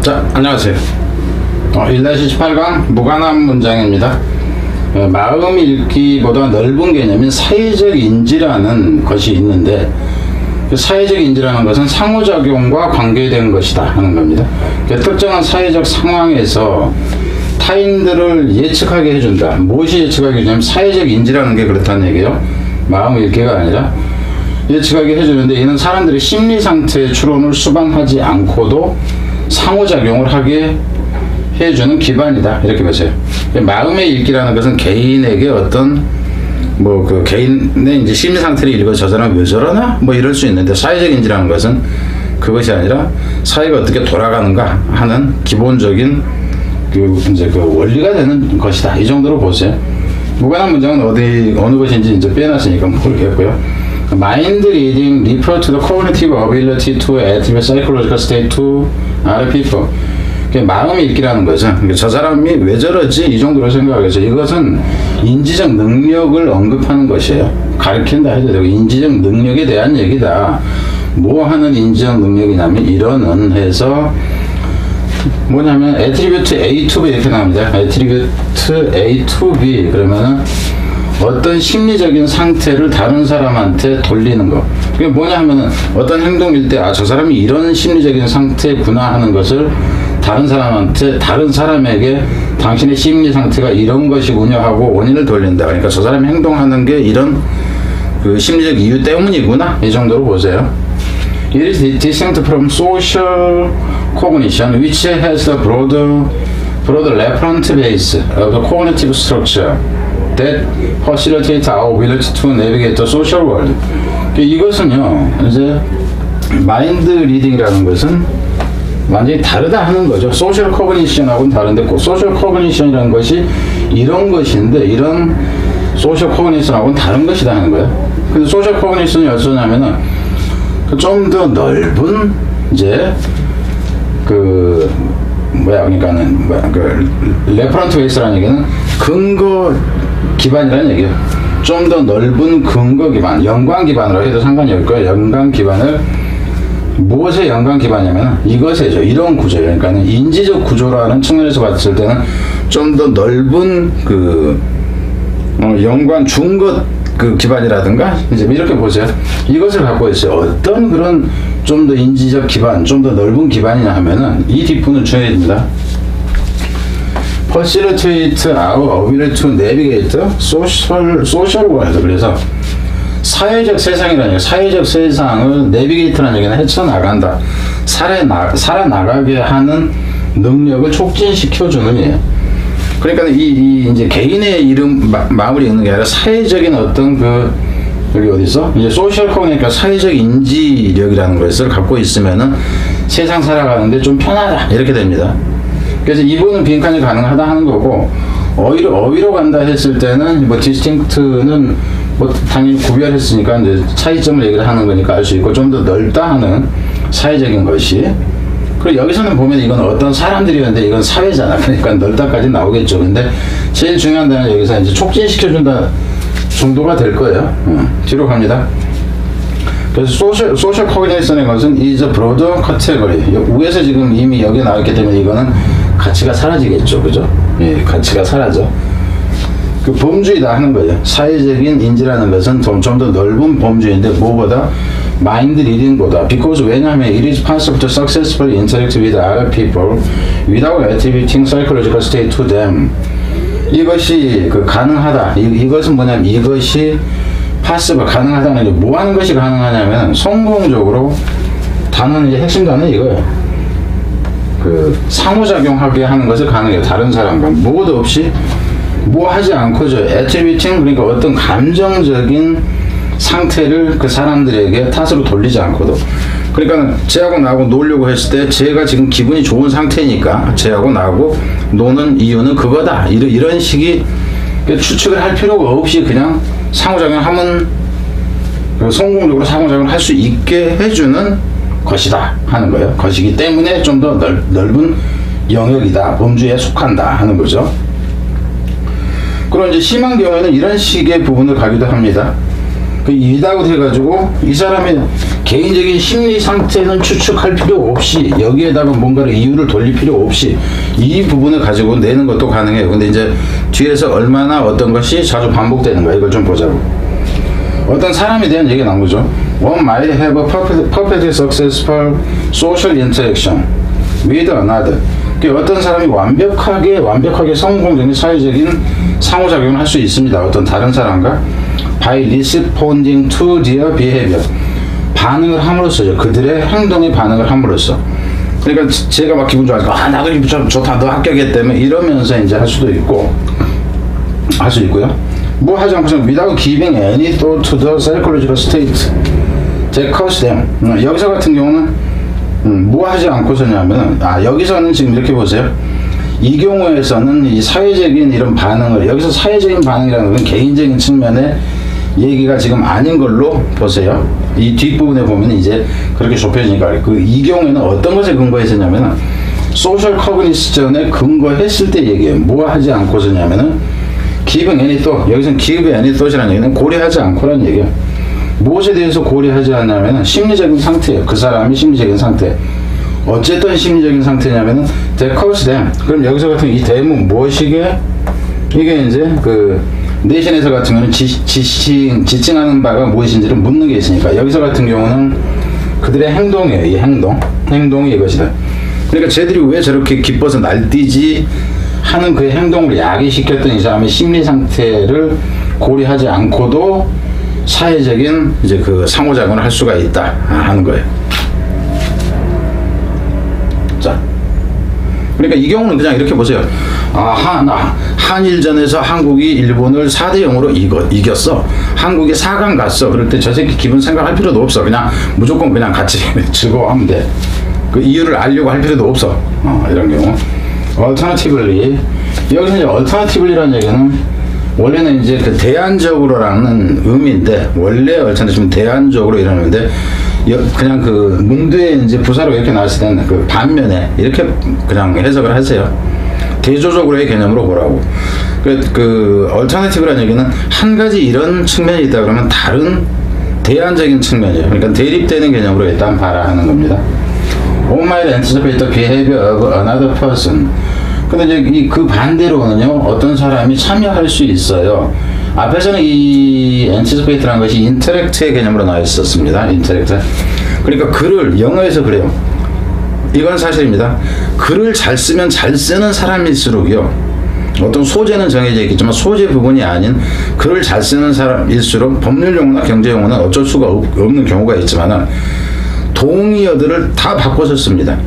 자, 안녕하세요. 1-18강 무관한 문장입니다. 마음 읽기보다 넓은 개념인 사회적 인지라는 것이 있는데, 그 사회적 인지라는 것은 상호작용과 관계된 것이다 하는 겁니다. 특정한 사회적 상황에서 타인들을 예측하게 해준다. 무엇이 예측하게 해주냐면 사회적 인지라는 게 그렇다는 얘기예요. 마음 읽기가 아니라 예측하게 해주는데, 이는 사람들의 심리 상태의 추론을 수반하지 않고도 상호작용을 하게 해주는 기반이다, 이렇게 보세요. 마음의 읽기라는 것은 개인에게 어떤 그 개인의 이제 심리 상태를 읽어 저 사람 왜 저러나 뭐 이럴 수 있는데, 사회적 인지라는 것은 그것이 아니라 사회가 어떻게 돌아가는가 하는 기본적인 이제 원리가 되는 것이다, 이 정도로 보세요. 무관한 문장은 어느 것인지 이제 빼놨으니까 모르겠고요. Mind reading refer to the cognitive ability to attribute psychological state to other people. 마음 읽기라는 것은 저 사람이 왜 저러지 이 정도로 생각하겠죠. 이것은 인지적 능력을 언급하는 것이에요. 가르친다 해도 되고 인지적 능력에 대한 얘기다. 뭐 하는 인지적 능력이냐면 이러는 해서 뭐냐면 attribute A to B 이렇게 나옵니다. attribute A to B 그러면은 어떤 심리적인 상태를 다른 사람한테 돌리는 거. 그게 뭐냐 하면은 어떤 행동일 때 저 사람이 이런 심리적인 상태구나 하는 것을 다른 사람에게 당신의 심리 상태가 이런 것이군요 하고 원인을 돌린다. 그러니까 저 사람이 행동하는 게 이런 심리적 이유 때문이구나, 이 정도로 보세요. It is distinct from social cognition, which has the broad reference base of the cognitive structure that facilitate our ability to navigate the social world. 이것은요, 이제 마인드 리딩이라는 것은 완전히 다르다 하는 거죠. 소셜 커그니션하고는 다른데, 소셜 커그니션이라는 것이 이런 것인데, 이런 소셜 커그니션하고는 다른 것이다 하는 거예요. 근데 소셜 커그니션이 어쩌냐면은 좀 더 넓은 이제 그러니까는 레퍼런트 베이스라는 얘기는 근거 기반이라는 얘기예요. 좀 더 넓은 근거 기반, 연관 기반으로 해도 상관이 없을 거예요. 연관 기반을 무엇에 연관 기반이냐면 이것에죠. 이런 구조예요. 그러니까 인지적 구조라는 측면에서 봤을 때는 좀 더 넓은 연관 중거 기반이라든가 이제 이렇게 보세요. 이것을 갖고 있어요. 어떤 그런 좀 더 인지적 기반, 좀 더 넓은 기반이냐 하면은 이 뒷부분을 줘야 됩니다. Facilitate our ability to navigate social world. 그래서 사회적 세상이라는 얘기, 사회적 세상을 내비게이트라는 얘기는 헤쳐나간다. 살아나가게 하는 능력을 촉진시켜주는 얘기예요. 그러니까 이제 개인의 마음을 읽는 게 아니라 사회적인 어떤 여기 어디서? 이제 소셜 커그니까 사회적 인지력이라는 것을 갖고 있으면은 세상 살아가는데 좀 편하다, 이렇게 됩니다. 그래서 이분은 빈칸이 가능하다 하는 거고, 어휘로 간다 했을 때는 디스팅크트는 당연히 구별했으니까 이제 차이점을 얘기를 하는 거니까 알 수 있고, 좀 더 넓다 하는 사회적인 것이. 그리고 여기서는 보면 이건 어떤 사람들이었는데 이건 사회잖아. 그러니까 넓다까지 나오겠죠. 근데 제일 중요한 데는 여기서 이제 촉진시켜준다 정도가 될 거예요. 뒤로 갑니다. 그래서 소셜 커그니션의 것은 is a broad category. 위에서 지금 이미 여기 나왔기 때문에 이거는 가치가 사라지겠죠. 그죠? 예, 가치가 사라져. 범주이다 하는 거예요. 사회적인 인지라는 것은 좀 더 넓은 범주인데, 뭐보다 마인드 리딩보다, because 왜냐하면 it is possible to successfully interact with other people without attributing psychological state to them. 이것이 가능하다. 이것은 뭐냐면 이것이 possible, 가능하다는 게 뭐 하는 것이 가능하냐면 성공적으로 단어는 이제 핵심 단어 이거예요. 상호작용하게 하는 것을 가능해요. 다른 사람과 뭐도 없이 뭐 하지 않고죠. attributing, 그러니까 어떤 감정적인 상태를 그 사람들에게 탓으로 돌리지 않고도. 그러니까 쟤하고 나하고 놀려고 했을 때 쟤가 지금 기분이 좋은 상태니까 쟤하고 나하고 노는 이유는 그거다, 이런 식이 추측을 할 필요가 없이 그냥 상호작용하면 성공적으로 상호작용을 할 수 있게 해주는 것이다 하는 거예요. 것이기 때문에 좀 더 넓은 영역이다, 범주에 속한다 하는 거죠. 그럼 이제 심한 경우에는 이런 식의 부분을 가기도 합니다. 그 without 해가지고 이 사람의 개인적인 심리 상태는 추측할 필요 없이 여기에다가 뭔가를 이유를 돌릴 필요 없이 이 부분을 가지고 내는 것도 가능해요. 근데 이제 뒤에서 얼마나 어떤 것이 자주 반복되는가 이걸 좀 보자고. 어떤 사람에 대한 얘기가 나온 거죠. One might have a perfectly successful social interaction with another. 어떤 사람이 완벽하게 성공적인 사회적인 상호작용을 할 수 있습니다. 어떤 다른 사람과 by responding to their behavior. 반응을 함으로써죠. 그들의 행동에 반응을 함으로써. 그러니까 제가 막 기분 좋아서 나도 기분 좋다, 너 합격했다며 이러면서 이제 할 수도 있고 할 수 있고요. 뭐 하지 않고서 without giving any thought to the psychological state that causes them. 여기서 같은 경우는 뭐 하지 않고서냐면 여기서는 지금 이렇게 보세요. 이 경우에서는 이 사회적인 이런 반응을 여기서 사회적인 반응이라는 건 개인적인 측면의 얘기가 지금 아닌 걸로 보세요. 이 뒷부분에 보면 이제 그렇게 좁혀지니까 이 경우에는 어떤 것에 근거했었냐면은 소셜 커그니션에 근거했을 때 얘기해요. 뭐 하지 않고서냐면은 giving any thought. 여기서는 give any thought이라는 얘기는 고려하지 않고라는 얘기예요. 무엇에 대해서 고려하지 않냐면은 심리적인 상태예요. 그 사람이 심리적인 상태. 어쨌든 심리적인 상태냐면은 that causes them. 그럼 여기서 같은 이 them은 무엇이게? 이게 이제 그 내신에서 같은 경우는 지칭하는 바가 무엇인지를 묻는 게 있으니까 여기서 같은 경우는 그들의 행동이에요. 이 행동이 이것이다. 그러니까 쟤들이 왜 저렇게 기뻐서 날뛰지 하는 그 행동을 야기시켰던 이 사람의 심리 상태를 고려하지 않고도 사회적인 이제 그 상호작용을 할 수가 있다 하는 거예요. 자, 그러니까 이 경우는 그냥 이렇게 보세요. 한일전에서 한국이 일본을 4대 0으로 이겼어. 한국이 4강 갔어. 그럴 때 저 새끼 기분 생각할 필요도 없어. 그냥 무조건 그냥 같이 즐거워하면 돼. 그 이유를 알려고 할 필요도 없어. 이런 경우. Alternatively, 여기서 이제 Alternatively라는 얘기는 원래는 이제 그 대안적으로라는 의미인데 원래 Alternative는 대안적으로 이라는 의미인데 그냥 그 문제에 이제 부사로 이렇게 나왔을 때는 그 반면에 이렇게 그냥 해석을 하세요. 대조적으로의 개념으로 보라고. 그 alternative라는 얘기는 한 가지 이런 측면이 있다 그러면 다른 대안적인 측면이에요. 그러니까 대립되는 개념으로 일단 봐라 하는 겁니다. One might anticipate the behavior of another person. 근데 이제 그 반대로는요, 어떤 사람이 참여할 수 있어요. 앞에서는 이 anticipate라는 것이 interact의 개념으로 나와 있었습니다. interact. 그러니까 글을 영어에서 그래요. 이건 사실입니다. 글을 잘 쓰면 잘 쓰는 사람일수록요. 어떤 소재는 정해져 있겠지만 소재 부분이 아닌 글을 잘 쓰는 사람일수록 법률 용어나 경제 용어는 어쩔 수가 없는 경우가 있지만 동의어들을 다 바꿔서 씁니다.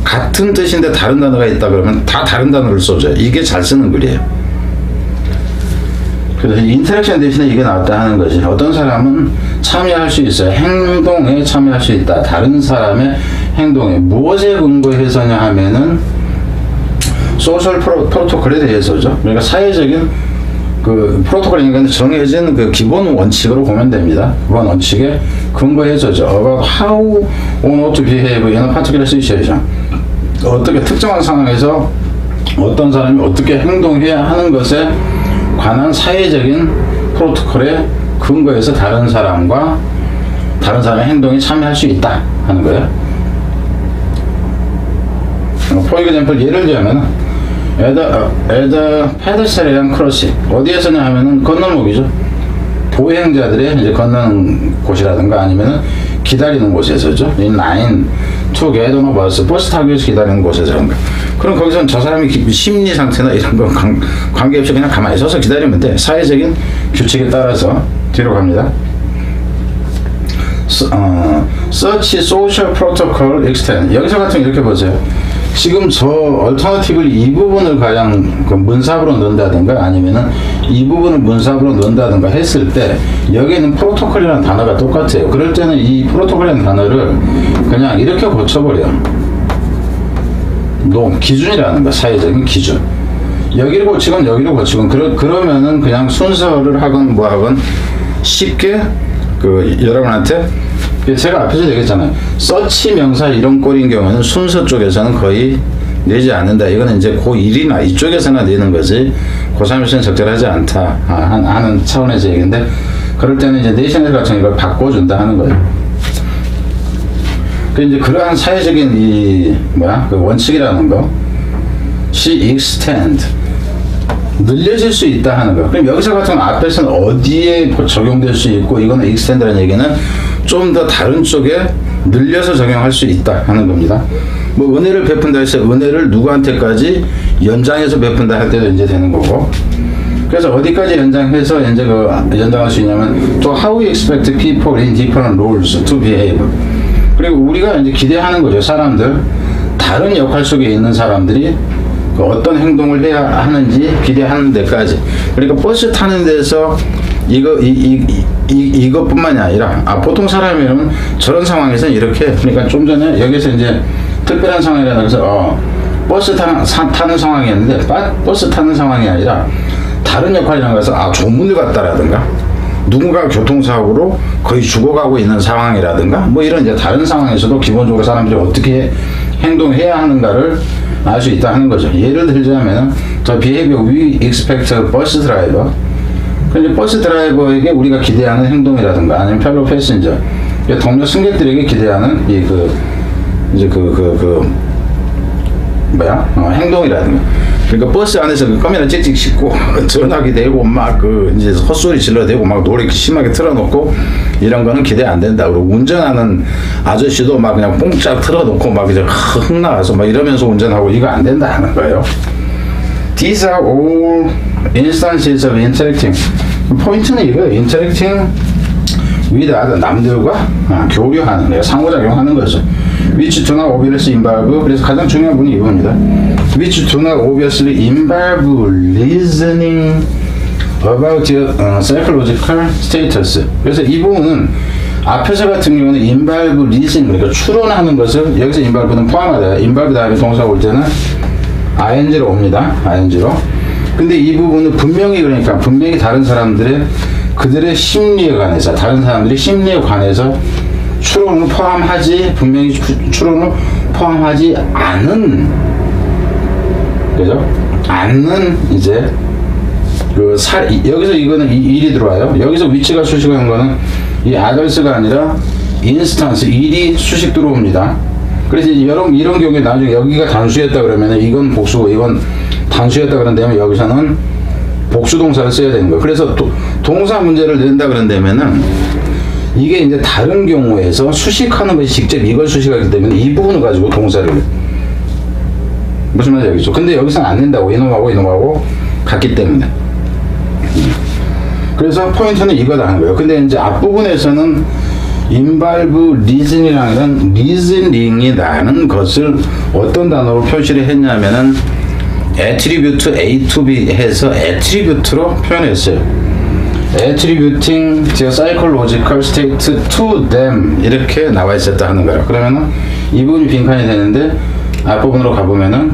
같은 뜻인데 다른 단어가 있다 그러면 다 다른 단어를 써줘요. 이게 잘 쓰는 글이에요. 그래서 인터랙션 대신에 이게 나왔다 하는 거지. 어떤 사람은 참여할 수 있어요. 행동에 참여할 수 있다. 다른 사람의 행동에 무엇에 근거해서냐 하면은 소셜 프로토콜에 대해서죠. 그러니까 사회적인 그 프로토콜이니까 정해진 그 기본 원칙으로 보면 됩니다. 그건 원칙에 근거해서죠. About how one ought to behave in a particular situation. 어떻게 특정한 상황에서 어떤 사람이 어떻게 행동해야 하는 것에 관한 사회적인 프로토콜에 근거해서 다른 사람의 행동에 참여할 수 있다 하는 거예요. For example, 예를 들자면 at the pedestrian crossing 어디에서냐 하면은 건너목이죠. 보행자들의 이제 걷는 곳이라든가 아니면은 기다리는 곳에서죠. in line to get on a bus 버스 타기 위해서 기다리는 곳에서인가. 그럼 거기서는 저 사람이 심리 상태나 이런 거 관계없이 그냥 가만히 서서 기다리면 돼. 사회적인 규칙에 따라서 뒤로 갑니다. Such social protocol extend. 여기서 같은 이렇게 보세요. 지금 저 얼터너티브를 이 부분을 가장 그 문sab으로 넣는다든가 아니면은 이 부분을 문sab으로 넣는다든가 했을 때 여기에는 프로토콜이라는 단어가 똑같아요. 그럴 때는 이 프로토콜이라는 단어를 그냥 이렇게 고쳐버려. 기준이라는 거, 사회적인 기준. 여기를 고치건 여기를 고치건 그러면은 그냥 순서를 하건 뭐 하건 쉽게 그 여러분한테 제가 앞에서 얘기했잖아요. 서치 명사 이런 꼴인 경우에는 순서 쪽에서는 거의 내지 않는다. 이거는 이제 고1이나 이쪽에서나 내는 거지 고3에서는 적절하지 않다 하는 차원에서 얘기인데 그럴 때는 이제 내셔널 같은 걸 바꿔준다 하는 거예요. 그 이제 그러한 사회적인 그 원칙이라는 거, she extend, 늘려질 수 있다 하는 거. 그럼 여기서 같은 앞에서는 어디에 적용될 수 있고, 이거는 extend라는 얘기는 좀 더 다른 쪽에 늘려서 적용할 수 있다 하는 겁니다. 뭐 은혜를 베푼다 해서 은혜를 누구한테까지 연장해서 베푼다 할 때도 이제 되는 거고. 그래서 어디까지 연장해서 이제 연장할 수 있냐면, to how we expect people in different roles to behave. 그리고 우리가 이제 기대하는 거죠. 사람들, 다른 역할 속에 있는 사람들이 어떤 행동을 해야 하는지 기대하는 데까지. 그러니까 버스 타는 데서 이것뿐만이 아니라, 보통 사람이라면 저런 상황에서는 이렇게, 그러니까 좀 전에 여기서 이제 특별한 상황이라고 해서 버스 타는 상황이었는데, 버스 타는 상황이 아니라 다른 역할이라고 해서 조문을 갔다라든가, 누군가 교통사고로 거의 죽어가고 있는 상황이라든가, 뭐 이런 이제 다른 상황에서도 기본적으로 사람들이 어떻게 행동해야 하는가를 알 수 있다 하는 거죠. 예를 들자면은, the behavior we expect a bus driver. 이제 버스 드라이버에게 우리가 기대하는 행동이라든가, 아니면 fellow passenger, 동료 승객들에게 기대하는 행동이라든가. 그러니까 버스 안에서 카메라 찍찍 씹고 전화기 대고 막 이제 헛소리 질러대고 막 노래 심하게 틀어놓고 이런 거는 기대 안 된다. 그리고 운전하는 아저씨도 막 그냥 뽕짝 틀어놓고 막 이제 흥 나와서 막 이러면서 운전하고, 이거 안 된다 하는 거예요. These are all instances of interacting. 포인트는 이거예요. interacting with other, 남들과 교류하는, 상호작용하는 거죠. which do not obviously involve, 그래서 가장 중요한 부분이 이겁니다. which do not obviously involve reasoning about psychological status. 그래서 이 부분은 앞에서 같은 경우는 involve reasoning, 그러니까 추론하는 것을, 여기서 involve는 포함하다. involve 다음에 동사가 올 때는 ing로 옵니다. ing로. 근데 이 부분은 분명히 다른 사람들의 그들의 심리에 관해서, 다른 사람들이 심리에 관해서 추론을 포함하지, 분명히 추론을 포함하지 않은, 그죠? 않는 이제 여기서 이거는 일이 들어와요. 여기서 위치가 수식하는 거는 이 others가 아니라 instance, 일이 수식 들어옵니다. 그래서 이런 경우에 나중에 여기가 단수였다 그러면 이건 복수고 이건 단수였다 그런다면 여기서는 복수 동사를 써야 되는 거예요. 그래서 동사 문제를 낸다 그런다면은 이게 이제 다른 경우에서 수식하는 것이 직접 이걸 수식하기 때문에 이 부분을 가지고 동사를, 무슨 말인지 알겠죠? 근데 여기서는 안 낸다고, 이놈하고 같기 때문에. 그래서 포인트는 이거다 하는 거예요. 근데 이제 앞부분에서는 involve reasoning이라는 것을 어떤 단어로 표시를 했냐면은 attribute A to B 해서 attribute로 표현했어요. attributing their psychological state to them, 이렇게 나와 있었다 하는 거예요. 그러면은 이 부분이 빈칸이 되는데 앞부분으로 가보면은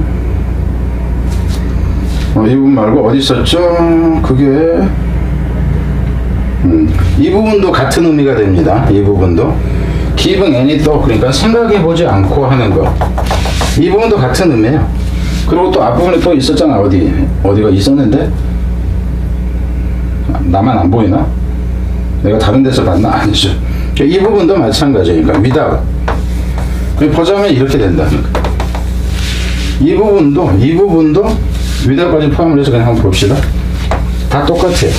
이 부분 말고 어디 있었죠? 그게 이 부분도 같은 의미가 됩니다. 이 부분도 giving any thought, 그러니까 생각해보지 않고 하는 거. 이 부분도 같은 의미예요. 그리고 또 앞부분에 또 있었잖아. 어디가 있었는데 나만 안 보이나? 내가 다른 데서 봤나? 아니죠. 이 부분도 마찬가지니까 without. 보자면 이렇게 된다는 거. 이 부분도 without까지 포함을 해서 그냥 한번 봅시다. 다 똑같아요.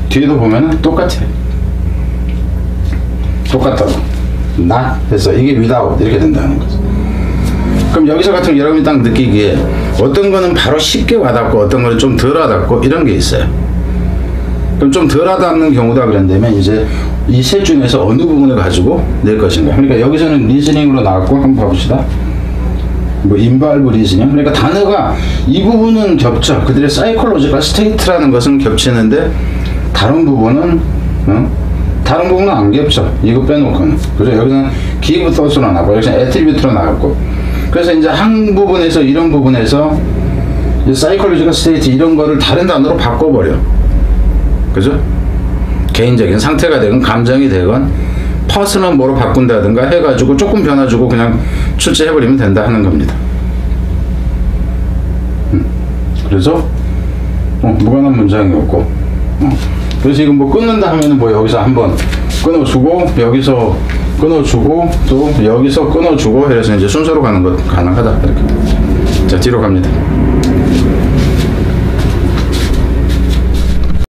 뒤에도 보면은 똑같아요. 똑같다고. not 해서 이게 without 이렇게 된다는 거죠. 그럼 여기서 같은 경우 여러분이 딱 느끼기에 어떤 거는 바로 쉽게 와닿고 어떤 거는 좀 덜 와닿고 이런 게 있어요. 그럼 좀 덜 와닿는 경우다 그런다면 이제 이 셋 중에서 어느 부분을 가지고 낼 것인가. 그러니까 여기서는 리즈닝으로 나왔고 한번 봐봅시다. involve reasoning. 그러니까 단어가 이 부분은 겹쳐. 그들의 psychological state라는 것은 겹치는데 다른 부분은 안 겹쳐. 이거 빼놓고는. 그래서 여기서는 give thought로 나왔고 여기서는 attribute로 나왔고. 그래서 이제 한 부분에서 이런 부분에서 psychological state 이런 거를 다른 단어로 바꿔버려. 그죠? 개인적인 상태가 되건 감정이 되건 퍼스널 뭐로 바꾼다든가 해가지고 조금 변화 주고 그냥 출제해버리면 된다 하는 겁니다. 그래서 무관한 문장이 없고 그래서 지금 뭐 끊는다 하면은 뭐 여기서 한번 끊어주고 여기서 끊어주고 또 여기서 끊어주고 해서 이제 순서로 가는 것 가능하다 이렇게. 자, 뒤로 갑니다.